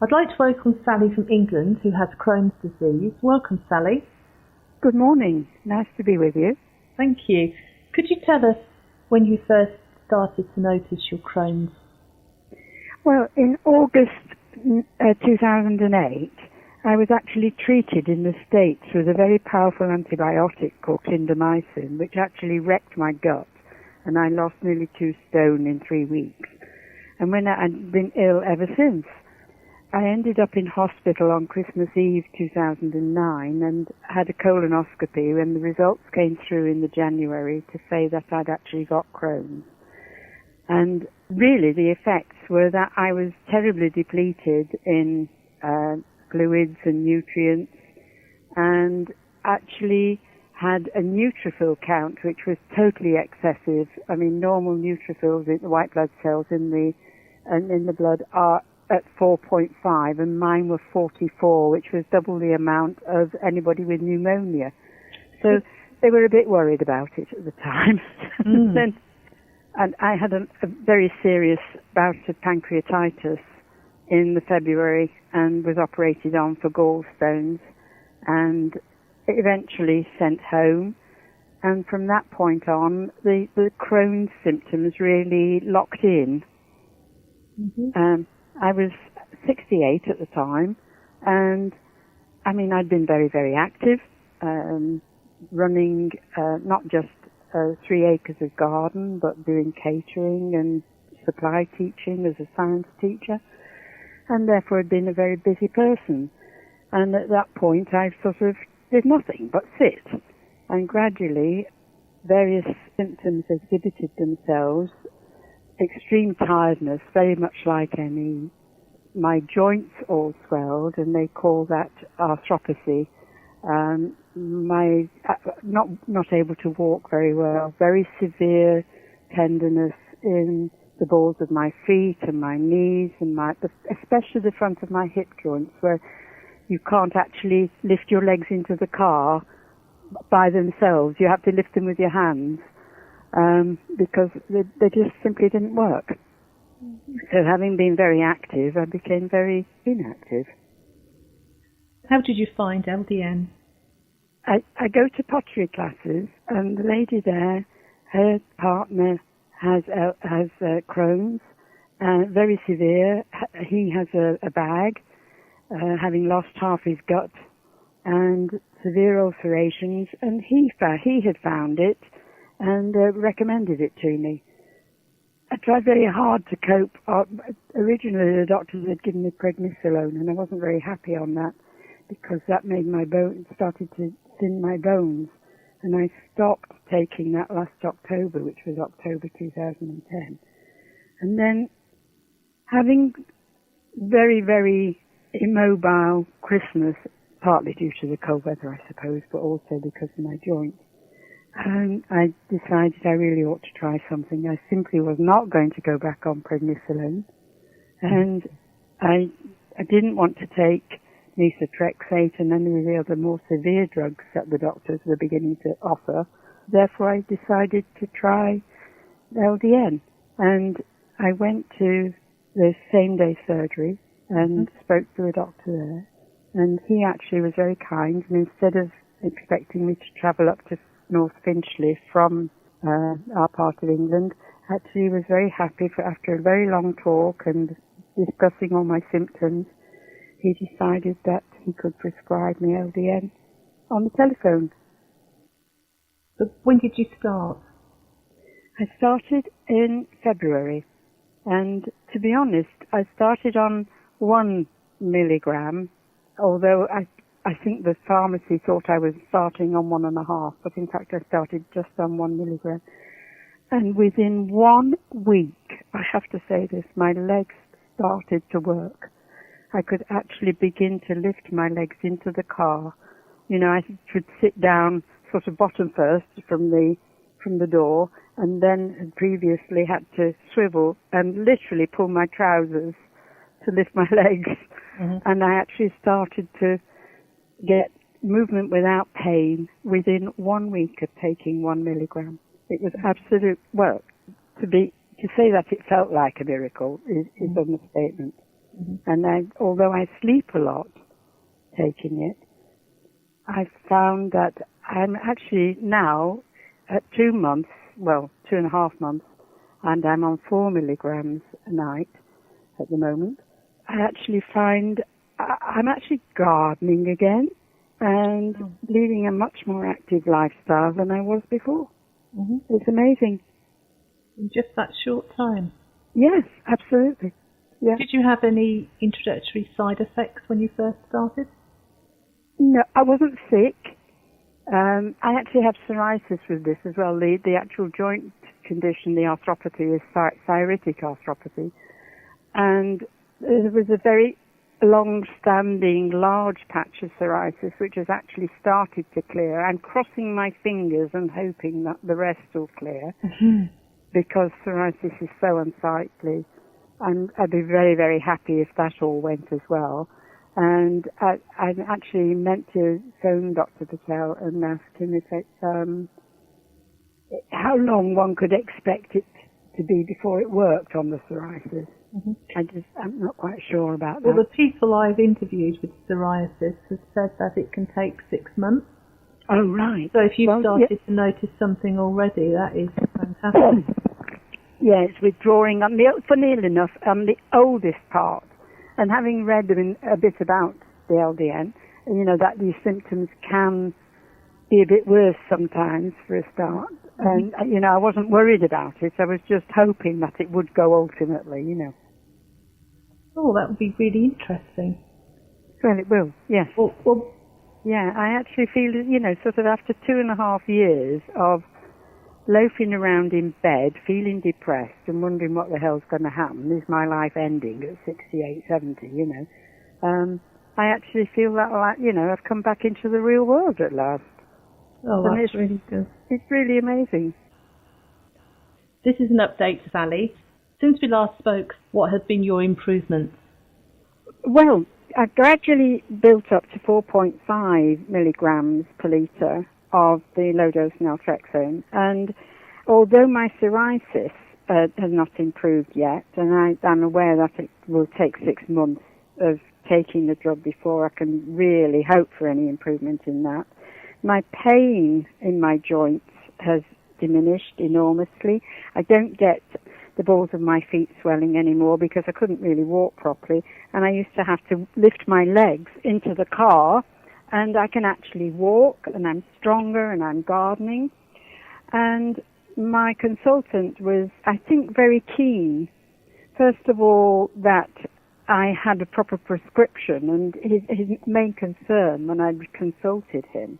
I'd like to welcome Sally from England, who has Crohn's disease. Welcome, Sally. Good morning. Nice to be with you. Thank you. Could you tell us when you first started to notice your Crohn's? Well, in August 2008, I was actually treated in the States with a very powerful antibiotic called clindamycin, which actually wrecked my gut, and I lost nearly 2 stone in 3 weeks. And when I'd been ill ever since, I ended up in hospital on Christmas Eve 2009 and had a colonoscopy when the results came through in the January to say that I'd actually got Crohn's. And really the effects were that I was terribly depleted in fluids and nutrients, and actually had a neutrophil count which was totally excessive. I mean, normal neutrophils, the white blood cells in the blood, are at 4.5, and mine were 44, which was double the amount of anybody with pneumonia. So they were a bit worried about it at the time. And I had a very serious bout of pancreatitis in the February and was operated on for gallstones and eventually sent home. And from that point on, the Crohn's symptoms really locked in. I was 68 at the time, and I mean, I'd been very, very active, running not just 3 acres of garden, but doing catering and supply teaching as a science teacher, and therefore had been a very busy person. And at that point, I sort of did nothing but sit, and gradually various symptoms exhibited themselves. Extreme tiredness, very much like ME. My joints all swelled, and they call that arthropathy. Not able to walk very well. Very severe tenderness in the balls of my feet and my knees, and especially the front of my hip joints, where you can't actually lift your legs into the car by themselves. You have to lift them with your hands. Because they just simply didn't work. So having been very active, I became very inactive. How did you find LDN? I go to pottery classes, and the lady there, her partner has Crohn's, very severe. He has a bag, having lost half his gut, and severe ulcerations, and he had found it and recommended it to me. I tried very hard to cope. Originally, the doctors had given me prednisolone, and I wasn't very happy on that because that made my started to thin my bones. And I stopped taking that last October, which was October 2010. And then, having very, very immobile Christmas, partly due to the cold weather, I suppose, but also because of my joints, I decided I really ought to try something. I simply was not going to go back on prednisolone, and I didn't want to take Naltrexone and any of the other more severe drugs that the doctors were beginning to offer. Therefore, I decided to try LDN, and I went to the same-day surgery and spoke to the doctor there, and he actually was very kind, and instead of expecting me to travel up to North Finchley from our part of England, actually was very happy after a very long talk and discussing all my symptoms, he decided that he could prescribe me LDN on the telephone. So when did you start? I started in February, and to be honest, I started on 1 milligram, although I think the pharmacy thought I was starting on 1.5, but in fact I started just on 1 milligram. And within 1 week, I have to say this, my legs started to work. I could actually begin to lift my legs into the car. You know, I would sit down sort of bottom first from the door, and then had previously had to swivel and literally pull my trousers to lift my legs. And I actually started to get movement without pain within 1 week of taking 1 milligram. It was absolute, well, to say that it felt like a miracle is an understatement. And although I sleep a lot taking it, I found that I'm actually now at 2 months, well, 2.5 months, and I'm on 4 milligrams a night at the moment. I actually find I'm actually gardening again and leading a much more active lifestyle than I was before. It's amazing. In just that short time? Yes, absolutely. Yeah. Did you have any introductory side effects when you first started? No, I wasn't sick. I actually have psoriasis with this as well. The actual joint condition, the arthropathy, is psoriatic arthropathy. And there was a very long-standing large patch of psoriasis which has actually started to clear. I'm crossing my fingers and hoping that the rest will clear because psoriasis is so unsightly. I'd be very, very happy if that all went as well. And I actually meant to phone Dr. Patel and ask him if it's, how long one could expect it to be before it worked on the psoriasis. I'm not quite sure about that. Well, the people I've interviewed with psoriasis have said that it can take 6 months. Oh, right. So if you've started to notice something already, that is fantastic. Yeah, it's withdrawing, funnily enough, the oldest part. And having read a bit about the LDN, you know, that these symptoms can be a bit worse sometimes for a start. And, you know, I wasn't worried about it. I was just hoping that it would go ultimately, you know. Oh, that would be really interesting. Well, it will, yes. Well, yeah, I actually feel, you know, sort of after 2.5 years of loafing around in bed, feeling depressed and wondering what the hell's going to happen. Is my life ending at 68, 70, you know? I actually feel that, like, you know, I've come back into the real world at last. Oh, that's really good. It's really amazing. This is an update, Sally. Since we last spoke, what have been your improvements? Well, I've gradually built up to 4.5 milligrams per litre of the low-dose naltrexone. And although my psoriasis has not improved yet, and I'm aware that it will take 6 months of taking the drug before I can really hope for any improvement in that, my pain in my joints has diminished enormously. I don't get the balls of my feet swelling anymore because I couldn't really walk properly, and I used to have to lift my legs into the car, and I can actually walk, and I'm stronger, and I'm gardening. And my consultant was, I think, very keen, first of all, that I had a proper prescription, and his main concern when I consulted him,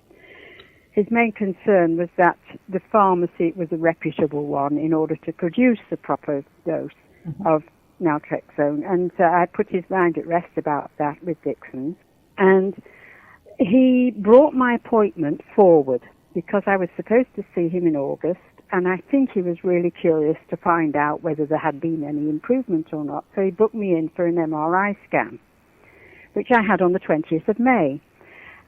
his main concern was that the pharmacy was a reputable one in order to produce the proper dose of naltrexone. And I put his mind at rest about that with Dixon's. And he brought my appointment forward because I was supposed to see him in August, and I think he was really curious to find out whether there had been any improvement or not. So he booked me in for an MRI scan, which I had on the 20th of May.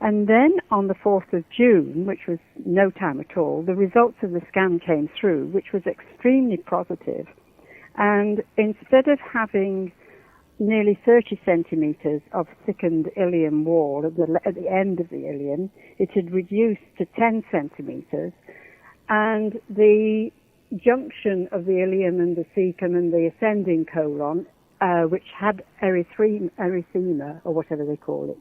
And then on the 4th of June, which was no time at all, the results of the scan came through, which was extremely positive. And instead of having nearly 30 centimetres of thickened ilium wall at the end of the ilium, it had reduced to 10 centimetres. And the junction of the ilium and the cecum and the ascending colon, which had erythema, or whatever they call it,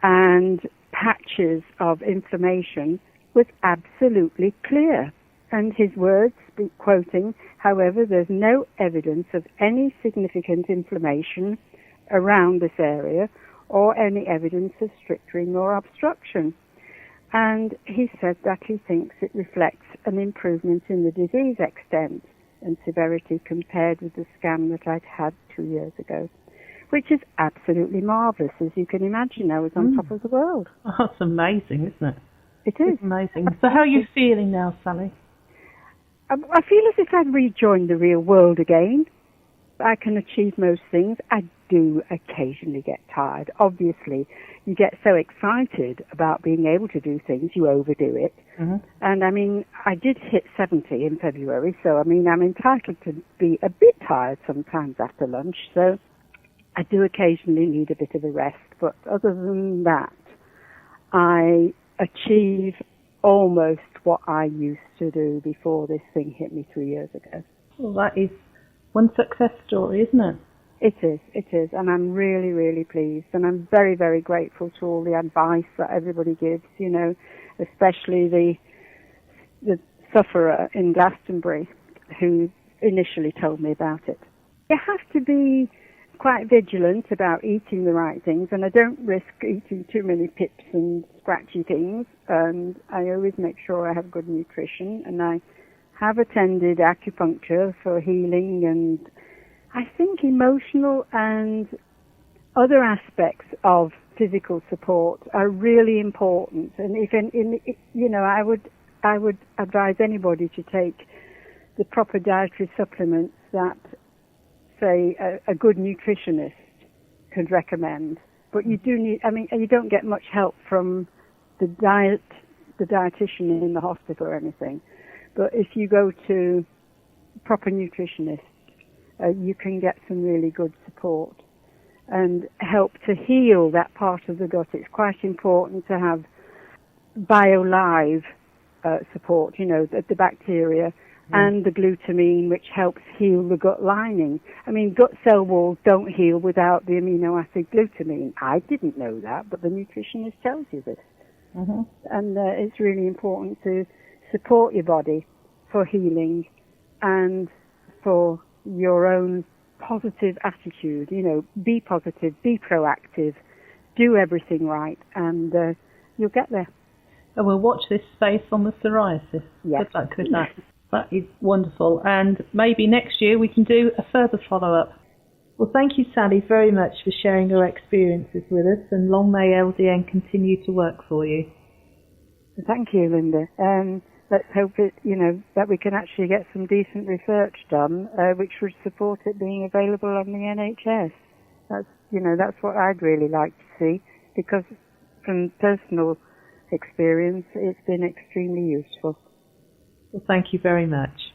and patches of inflammation, was absolutely clear. And his words, quoting, however, there's no evidence of any significant inflammation around this area or any evidence of stricturing or obstruction. And he said that he thinks it reflects an improvement in the disease extent and severity compared with the scan that I'd had 2 years ago, which is absolutely marvellous. As you can imagine, I was on top of the world. Oh, that's amazing, isn't it? It is. It's amazing. So how are you feeling now, Sally? I feel as if I've rejoined the real world again. I can achieve most things. I do occasionally get tired. Obviously, you get so excited about being able to do things, you overdo it. And I mean, I did hit 70 in February, so I mean, I'm entitled to be a bit tired sometimes after lunch. So I do occasionally need a bit of a rest, but other than that, I achieve almost what I used to do before this thing hit me 3 years ago. Well, that is one success story, isn't it? It is, and I'm really, really pleased, and I'm very, very grateful to all the advice that everybody gives, you know, especially the sufferer in Glastonbury who initially told me about it. You have to be quite vigilant about eating the right things, and I don't risk eating too many pips and scratchy things, and I always make sure I have good nutrition, and I have attended acupuncture for healing, and I think emotional and other aspects of physical support are really important, and I would advise anybody to take the proper dietary supplements that, say, a good nutritionist could recommend. But you do need, you don't get much help from the dietitian in the hospital or anything. But if you go to proper nutritionists, you can get some really good support and help to heal that part of the gut. It's quite important to have BioLive support, you know, the bacteria, and the glutamine, which helps heal the gut lining. I mean, gut cell walls don't heal without the amino acid glutamine. I didn't know that, but the nutritionist tells you this. Mm-hmm. And it's really important to support your body for healing and for your own positive attitude. You know, be positive, be proactive, do everything right, and you'll get there. And we'll watch this space on the psoriasis. Yes. Good luck with that. That is wonderful. And maybe next year we can do a further follow-up. Well, thank you, Sally, very much for sharing your experiences with us, and long may LDN continue to work for you. Thank you, Linda. Let's hope that we can actually get some decent research done, which would support it being available on the NHS. That's what I'd really like to see, because from personal experience, it's been extremely useful. Well, thank you very much.